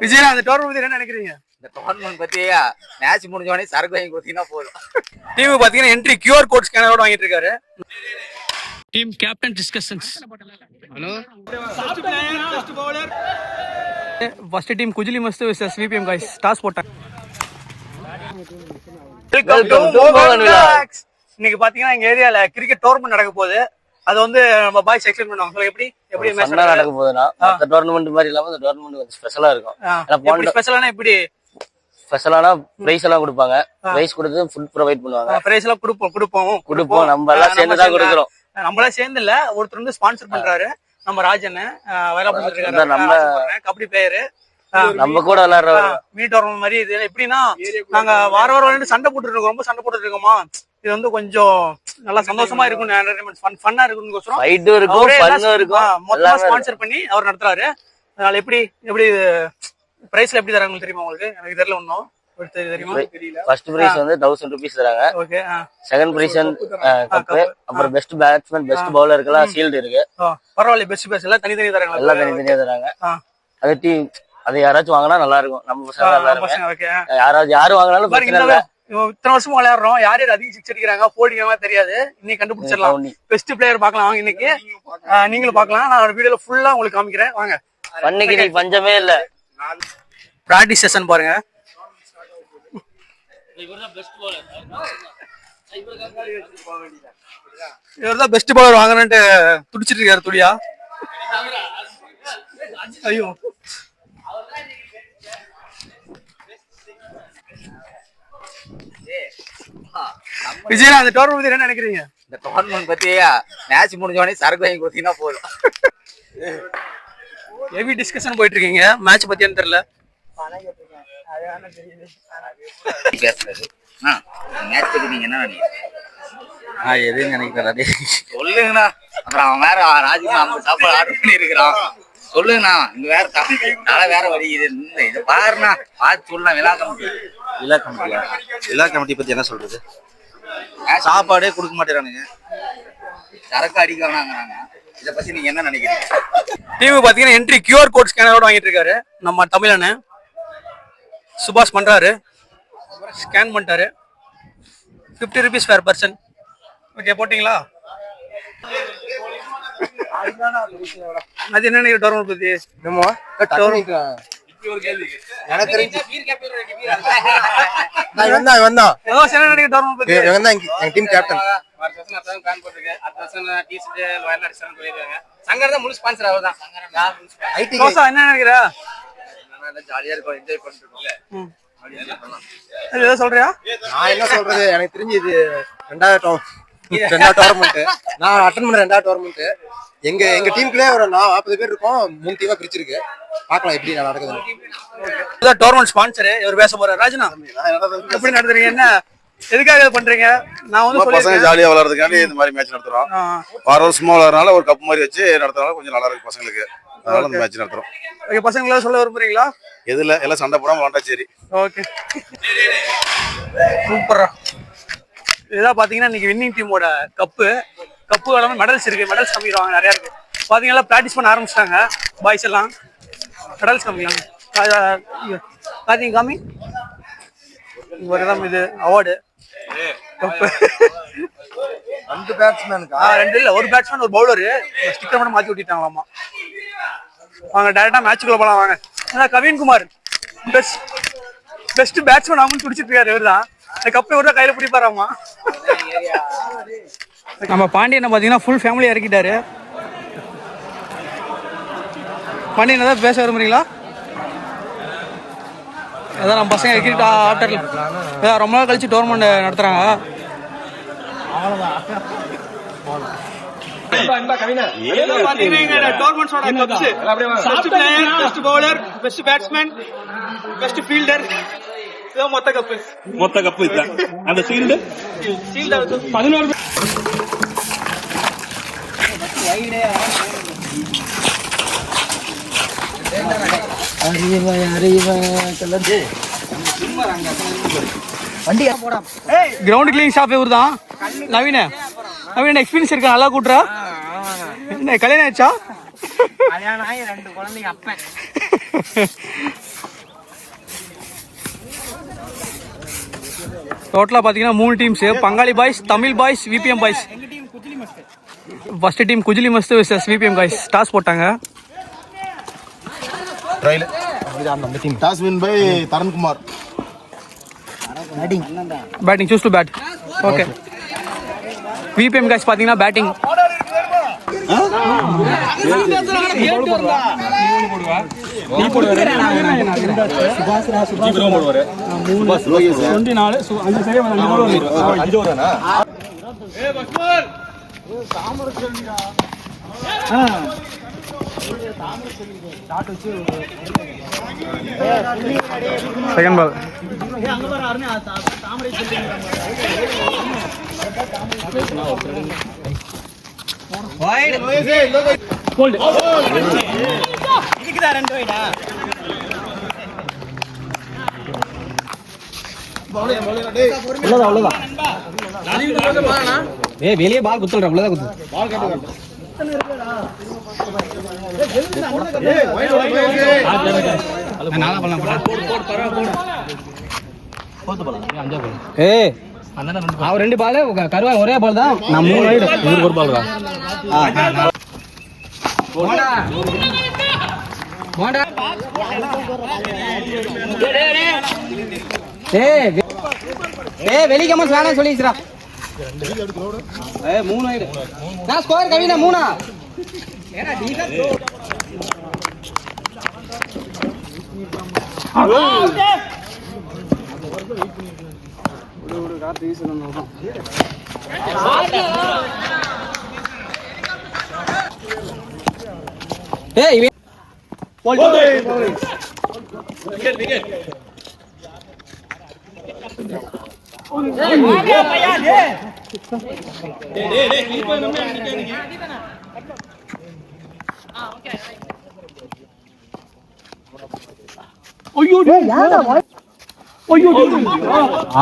விஜய் அந்த டோர்னமெண்ட் என்ன நினைக்கிறீங்க? இந்த டோர்னமெண்ட் பத்தியா மேட்ச் முடிஞ்ச உடனே சரக்கு வாங்கி கொடுத்தீங்கன்னா போதும். டீம் பாத்தீங்கன்னா என்ட்ரி QR கோட் ஸ்கேனரோட வாங்கிட்டு இருக்காரு. Team captain discussions. Hello best bowler first team குஜிலி மஸ்து vs VPM गाइस டாஸ் போட்டாங்க. வெல்கம் டு மோகன் விலாக்ஸ். இன்னைக்கு பாத்தீங்கன்னா எங்க ஏரியால கிரிக்கெட் டோர்னமெண்ட் நடக்க போகுது. அது வந்து நம்ம பாய்ஸ் எக்ஸ்பிளைன் பண்ணுவாங்க. சோ எப்படி மேட்ச் நடக்க போகுதுன்னா அந்த டோர்னமெண்ட் மாதிரி இல்லாம இந்த டோர்னமெண்ட் கொஞ்சம் ஸ்பெஷலா இருக்கும். எப்படி ஸ்பெஷலானா எப்படி ஸ்பெஷலானா பிரைஸ் எல்லாம் கொடுப்பாங்க. பிரைஸ் கொடுத்து ஃபுட் ப்ரொவைட் பண்ணுவாங்க. பிரைஸ் எல்லாம் கொடுப்போம். நம்ம எல்லாம் சேர்ந்து தான் கொடுக்குறோம். நம்மளே சேர்ந்து இல்ல, ஒருத்தர் வந்து ஸ்பான்சர் பண்றாரு. நம்ம ராஜன் வேலை பண்ணிட்டு இருக்காரு. நம்ம கபடி பிளேயர் நம்ம கூட விளையாடுற மீட் வர மாதிரி. இது எப்படின்னா நாங்க வாரம் சண்டை போட்டு இருக்கோம். ரொம்ப சண்டை போட்டு இருக்கோமா. இது வந்து கொஞ்சம் நல்லா சந்தோஷமா இருக்கும், ஃபன்னா இருக்கும். மொத்தமா ஸ்பான்சர் பண்ணி அவர் நடத்துறாரு. அதனால எப்படி பிரைஸ்ல எப்படி தராங்க தெரியுமா உங்களுக்கு? எனக்கு தெரியல ஒன்னும். ஃபர்ஸ்ட் பிரைஸ் வந்து 1000 ரூபீஸ் தராங்க. ஓகே. Second prize cup. அப்புறம் பெஸ்ட் பேட்ஸ்மேன் பெஸ்ட் பவுலருக்குலாம் ஷீல்ட் இருக்கு. பரவாயில்ல. பெஸ்ட் எல்லாம் தனித்தனியா தராங்க. எல்லாம் தனித்தனியா தராங்க. அது டீம் அது யாராச்சும் வாங்கினா நல்லா இருக்கும். நம்ம பசங்க யாரு வாங்கினாலும் பிரச்சனை இல்ல. இத்தனை வருஷமா விளையாடுறோம். யார் யார் அதிகம் சிக்ஸ் அடிக்கிறாங்க போடிக்கிறாங்க தெரியாது. இன்னைக்கு கண்டுபிடிச்சிடலாம். பெஸ்ட் பிளேயர் பாக்கலாம் வாங்க. இன்னைக்கு நீங்களும் பாக்கலாம். நான் வீடியோல ஃபுல்லா உங்களுக்கு காமிக்கிறேன் வாங்க. இன்னைக்கு பஞ்சமே இல்ல. பிராக்டிஸ் செஷன் பாருங்க. இவர்தான் பெஸ்ட் பவுலர் வாங்குறேன்ட்டு துடிச்சிட்டு இருக்காரு துடியா. ஐயோ விஜய் அந்த டோர்னமெண்ட் என்ன நினைக்கிறீங்க? இந்த டோர்னமெண்ட் பத்தியா மேட்ச் முடிஞ்ச உடனே சரக்கு வாங்கி கொடுத்தீங்கன்னா போதும். ஹெவி டிஸ்கஷன் போயிட்டு இருக்கீங்க. மேட்ச் பத்தியான்னு தெரியல. மேட்ச் பத்தி நீங்க என்ன எதுவும் நினைக்கிறேன் சொல்லுங்கண்ணா. அப்புறம் அவன் வேற ராஜ்மா சாப்பாடு ஆர்டர் பண்ணி இருக்கிறான். சொல்லுங்கண்ணா. இங்க வேற தலை வேற வலிக்குது. இதை பாருண்ணா பார்த்து சொல்லலாம். விழா கமிட்டி பத்தி என்ன சொல்றது? சாப்பாடே கொடுக்க மாட்டேறானுங்க. சரக்கு அடிக்கிறாங்க. இதை பத்தி நீங்க என்ன நினைக்கிறீங்க? டீம் பாத்தீங்கன்னா என்ட்ரி QR கோட் ஸ்கேனரோட வாங்கிட்டு இருக்காரு. நம்ம தமிழனு சுபாஷ் பண்றாரு. ஸ்கேன் பண்ணிட்டாரு. 50 ரூபீஸ் per person. ஓகே போட்டீங்களா? அது என்ன டோர்னமெண்ட் பத்தி? ஜாலியா இருக்கும். என்ஜாய் பண்ணிட்டு சொல்றியா? நான் என்ன சொல்றது, எனக்கு தெரிஞ்சு இது ரெண்டாவது டோர்னமெண்ட். நான் அட்டன் பண்ண ரெண்டாவது டோர்னமெண்ட். எங்க டீமுக்குள்ளே ஒரு 40 பேர் இருக்கோம். 3 டீமா பிரிச்சிருக்கு. பாக்கலாம் எப்படி நடக்குது. டோர்னமெண்ட் ஸ்பான்சர் இவர் பேச போறாரு. ராஜனா எப்படி நடத்துறீங்க? என்ன எதுக்காக பண்றீங்க? நான் வந்து பசங்க ஜாலியா விளையாடுறதுக்காண்டி இந்த மாதிரி மேட்ச் நடத்துறோம். வார வருஷமா விளையாடுறதுனால ஒரு கப் மாதிரி வச்சு நடத்துறதுனால கொஞ்சம் நல்லா இருக்கு பசங்களுக்கு. அதனால இந்த மேட்ச் நடத்துறோம். ஓகே. பசங்களா சொல்ல விரும்புறீங்களா? எதுல எல்லாம் சண்டை போடாம விளையாண்டா சரி. ஓகே சூப்பரா. இதெல்லாம் பாத்தீங்கன்னா இன்னைக்கு வின்னிங் டீமோட கப்பு எல்லாமே மெடல்ஸ் இருக்கு. மெடல்ஸ் காமிக்கிறாங்க நிறைய இருக்கு. பாத்தீங்கன்னா பிராக்டிஸ் பண்ண ஆரம்பிச்சிட்டாங்க பாய்ஸ் எல்லாம். மெடல்ஸ் காமிக்கலாம். பாத்தீங்க காமி ஒருதான் இது அவார்டு. ரெண்டு பேட்ஸ்மேனுக்கா? ரெண்டு இல்ல, ஒரு பேட்ஸ்மேன் ஒரு பவுலரு. ஸ்டிக்கர் மட்டும் மாத்தி விட்டுட்டாங்களாமா. வாங்க டைரக்டா மேட்சுக்குள்ள போலாம் வாங்க. கவின்குமார் பெஸ்ட் பேட்ஸ்மேன் அவங்க துடிச்சிட்டு இருக்காரு. இவர்தான் இந்த கப்பை இவர்தான் கையில பிடிப்பாராமா. நம்ம பாண்டியனை பாத்தீங்கன்னா ஃபுல் ஃபேமிலி இறக்கிட்டாரு. பாண்டியன் ஏதாவது பேச விரும்புறீங்களா? அதான் நம்ம பசங்க கிரிக்கெட் ஆஃப்டர் ரொம்ப நாள் கழிச்சு டோர்னமெண்ட் நடத்துறாங்க. மொத்த கப்பு அந்த ஷீல்டு 11 கிரவுண்ட் கிளீன் ஷாப் இவர் தான். நவீன எக்ஸ்பீரியன்ஸ் இருக்கா? நல்லா கூட்டுறா. என்ன கல்யாணம் ஆச்சா? 2 குழந்தைங்க அப்பன். டோட்டலா பாத்தீங்கன்னா 3 டீம்ஸ், பங்காளி boys, Tamil boys, VPM boys. First team குஜிலி மஸ்து vs விபிஎம் பாய்ஸ் டாஸ் போட்டாங்க. Trial toss win by Tharankumar. Batting choose to bat. Okay. VPM guys பாத்தீங்கன்னா பேட்டிங். Second ball. வெளியே பால் குத்துற அவ்வளவுதான் குத்து. அவர் 2 பால் கருவா ஒரே பால் தான். நான் 3 ரைடு இவருக்கு ஒரு பால் தான். வெளிக்கமா வேணாம் சொல்லிச்சுரா. 3 ரைடு நான் ஸ்கோர் கவினா 3.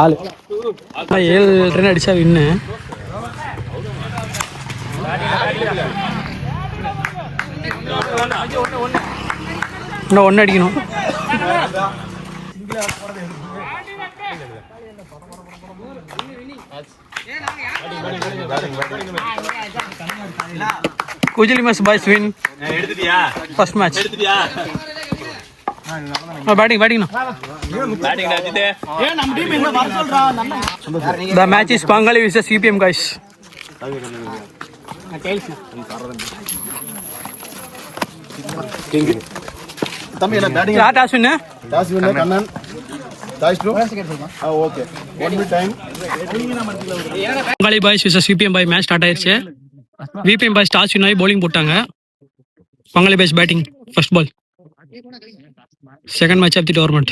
ஆளு 7 ரன் அடிச்சா வின்னு. இன்னும் 1 அடிக்கணும். குஜிலி மஸ் boys win first match. Batting The match is Pangali vs CPM guys. தம்பி என்ன batting toss win Kannan toss to okay 1 time. Pangali boys vs CPM boy match start ஆயிருச்சு. VPM boys டாஸ் வின் ஆகி bowling போட்டாங்க. Pangali boys batting first ball. Second match of the tournament.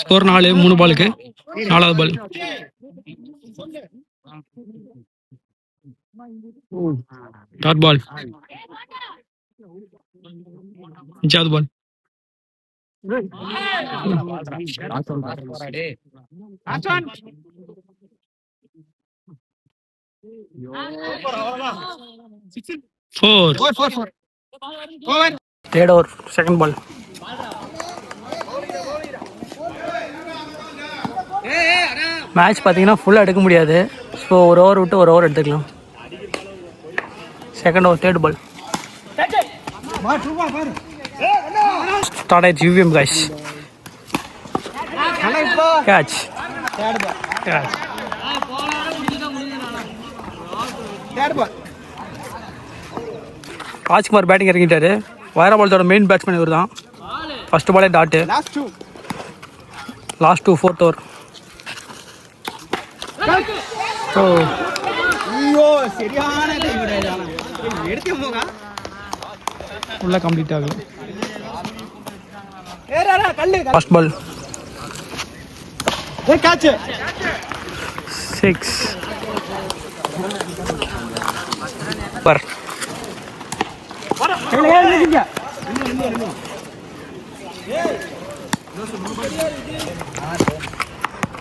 Score 4 3 பாலுக்கு 4வது பால். Dot ball 5வது பால். Third over, second ball. Match பார்த்தீங்கன்னா ஃபுல்லாக எடுக்க முடியாது. ஸோ ஒரு ஓவர் விட்டு ஒரு ஓவர் எடுத்துக்கலாம். Second over third ball. Start ஆயிடுச்சு UVM guys. Catch. Rajkumar batting இறங்கிட்டாரு. வைரபாலத்தோட மெயின் பேட்ஸ்மேன் இவர் தான். ஃபர்ஸ்ட் பாலே டாட்டு. Last 2 4th over. உள்ள கம்ப்ளீட் ஆகுது. First ball. 6. Per.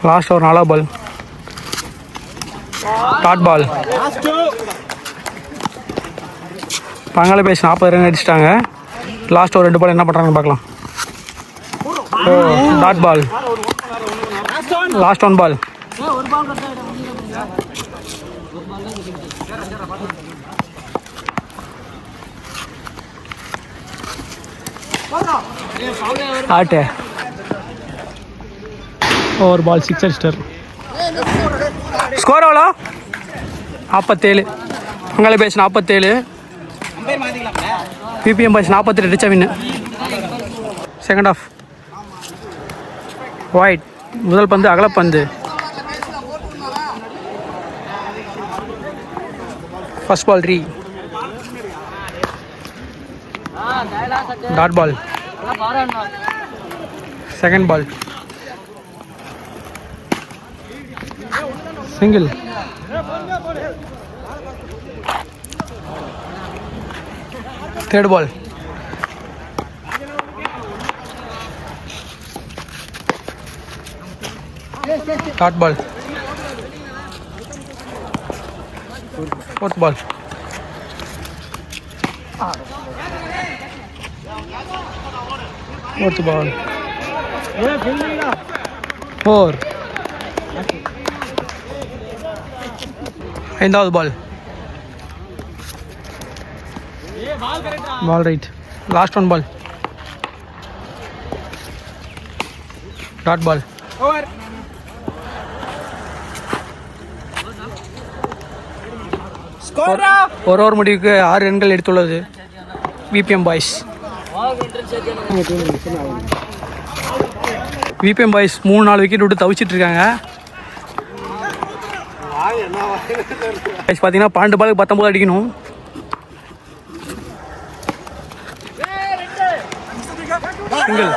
Last over 4 ball. Third ball. பங்காளி பேஸ் 40 ரன் அடிச்சிட்டாங்க. லாஸ்ட் ஒரு 2 பால் என்ன பண்ணுறாங்கன்னு பார்க்கலாம். Dot ball. Last 1 ball. ஆட்டு ஓவர் பால் 6 அடிச்சிட்டார். ஸ்கோர் எவ்வளோ? 47. பங்காளி பேஸ் 47. பிபிஎம் பாய்ஸ் 48 அடிச்சா வின்னு. Second half. ஒயிட். முதல் பந்து அகலப்பந்து. ஃபர்ஸ்ட் பால் ரீ. Dot ball. Second ball single. third ball. Third ball. Fourth ball. Fourth ball. 4. ஐந்தாவது பால். Ball right. Last 1 ball. Dot ball. Over. Score. ஒரு over முடிவுக்கு 6 ரன்கள் எடுத்துள்ளது VBM boys. VPM boys 3-4 wicket விட்டு தவிச்சிட்டு இருக்காங்க. பார்த்தீங்கன்னா 12 பாலுக்கு 19 அடிக்கணும். Single.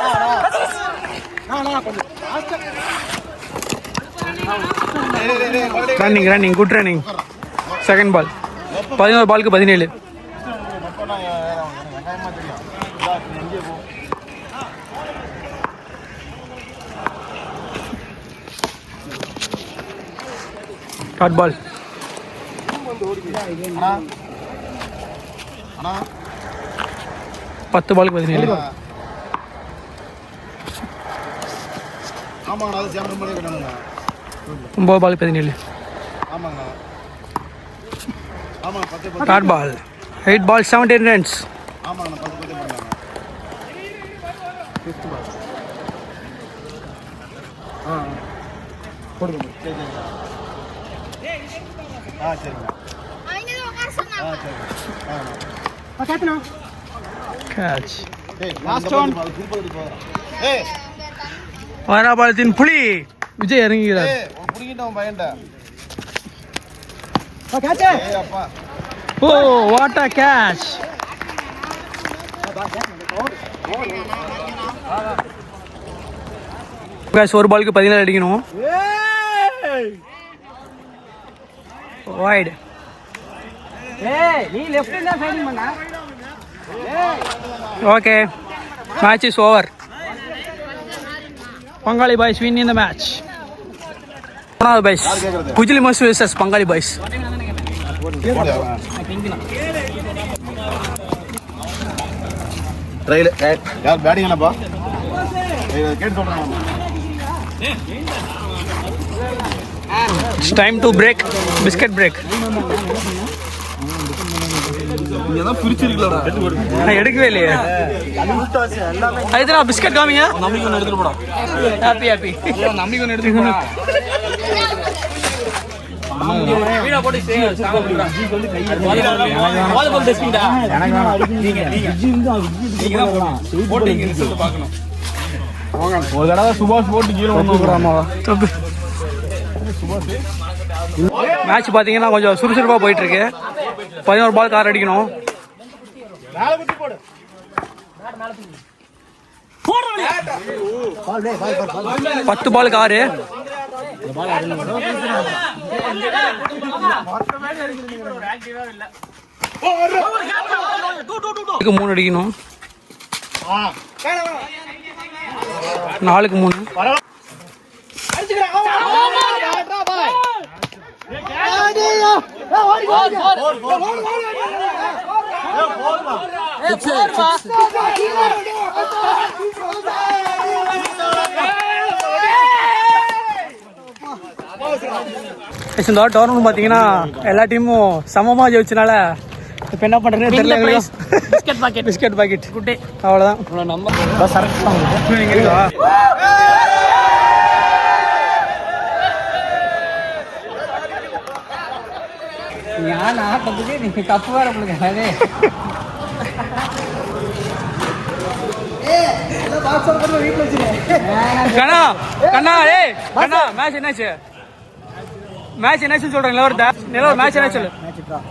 Running, good running. Second ball. 11 பாலுக்கு 17. Third ball. 10 பாலுக்கு 17. 9 பாலுக்கு 17. Third ball. 8 balls 17 runs. Catch. Last one. வாராபாலத்தின் புலி விஜய் இறங்குகிறார். Oh what a catch. ஒரு பாலுக்கு 17 அடிக்கணும். Wide. Okay match is over. Bengali boys win in the match. Bengali boys. Kujli Mosu vs Bengali boys. Trail. यार batting है ना बा. केट சொல்றாங்க. It's time to break. Biscuit break. நீதான் பிரிச்சிருக்கலடா. நான் எடுக்கவே இல்லையே. ஐதனா பிஸ்கட் காமிங்க. நம்பிக்கை ஒன்னு எடுத்துட்டு போடா. ஹாப்பி. நம்பிக்கை ஒன்னு எடுத்துட்டு போடா. வீடியோ போட்டு சாப்பிடுறா. ஜி வந்து கை வால் பால் டெஸ்டிங்டா. எனக்கு நீங்க நீங்க தான் போடணும். போட்டிங் ரிசல்ட் பார்க்கணும். ஒரு தடவை சுபாஷ் போட்டு கீழ வந்துறாமா. மேட்ச் பாத்தீங்கன்னா கொஞ்சம் சுறுசுறுப்பா போயிட்டு இருக்கு. 11 பால் 6 அடிக்கணும். மேல குத்தி போடு. மேல தூக்கு. 10 பாலுக்கு 6. இதுக்கு 3 அடிக்கணும். 4க்கு 3. இந்த டோர்னமெண்ட் பார்த்தீங்கன்னா எல்லா டீமும் சமமா ஜெயிச்சனால இப்போ என்ன பண்றதுன்னு தெரியல. பிஸ்கட் பாக்கெட் குட்டே அவ்வளோதான். நம்ம ஞான் ஆட்டத்துக்கு நீங்க கப்பு வேற உங்களுக்கு கண்ணா கண்ணா ஏய் கண்ணா மேட்ச் என்னாச்சு? மேட்ச் என்னாச்சுன்னு சொல்றேன். நிலவர் மேட்ச் என்ன சொல்லு?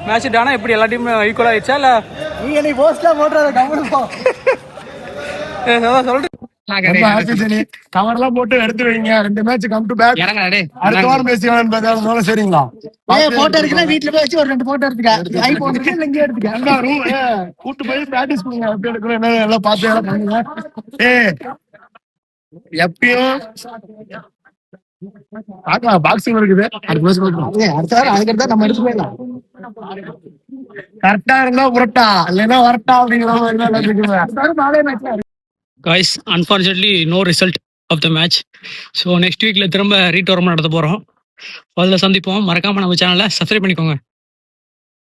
மேட்ச் டானா எப்படி எல்லா டீமும் ஈக்குவல் ஆயிடுச்சா இல்ல நீங்க நீ போஸ்ட்ல போடுறத கவனிப்போ சொல்றேன். கவர்லாம் போட்டு எடுத்து வைங்க. 2 மேட்ச் கம் டு பேக். அடுத்த வாரம் பேசிக்கலாம். சரிங்களா? போட்டோ எடுக்கலாம். வீட்டுல போய் வச்சு ஒரு 2 போட்டோ எடுத்துக்க. ஐபோன் இருக்கு இங்க எடுத்துக்க. கூட்டு போய் பிராக்டிஸ் பண்ணுங்க. எப்படி எடுக்கணும் என்ன எல்லாம் பார்த்து எல்லாம் பண்ணுங்க. எப்பயும் பாக்கலாம். பாக்ஸிங் இருக்குது. அடுத்த வாரம் அதுக்கு நம்ம எடுத்து போயிடலாம். கரெக்டா இருந்தா புரட்டா இல்லைன்னா வரட்டா அப்படிங்கிற guys, unfortunately no result of the match. So next weekல திரும்ப ரீடோர்மெண்ட் நடத்த போறோம். அதில் சந்திப்போம். மறக்காம நம்ம சேனலை சப்ஸ்கிரைப் பண்ணிக்கோங்க.